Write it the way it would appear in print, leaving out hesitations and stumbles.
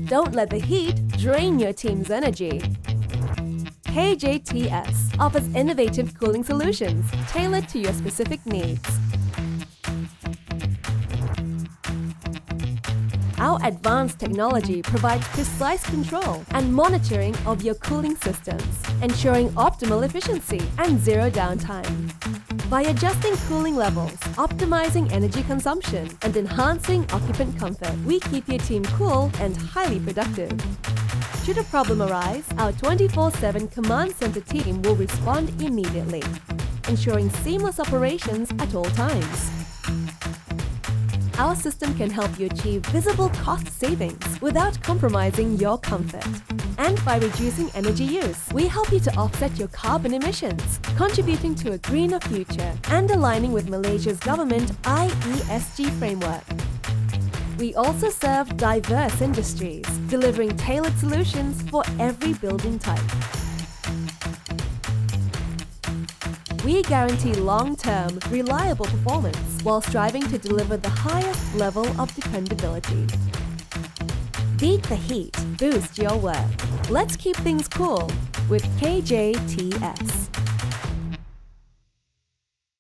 Don't let the heat drain your team's energy. KJTS offers innovative cooling solutions tailored to your specific needs. Our advanced technology provides precise control and monitoring of your cooling systems, ensuring optimal efficiency and zero downtime. By adjusting cooling levels, optimizing energy consumption, and enhancing occupant comfort, we keep your team cool and highly productive. Should a problem arise, our 24/7 command center team will respond immediately, ensuring seamless operations at all times. Our system can help you achieve visible cost savings without compromising your comfort. And by reducing energy use, we help you to offset your carbon emissions, contributing to a greener future and aligning with Malaysia's government IESG framework. We also serve diverse industries, delivering tailored solutions for every building type. We guarantee long-term, reliable performance while striving to deliver the highest level of dependability. Beat the heat, boost your work. Let's keep things cool with KJTS.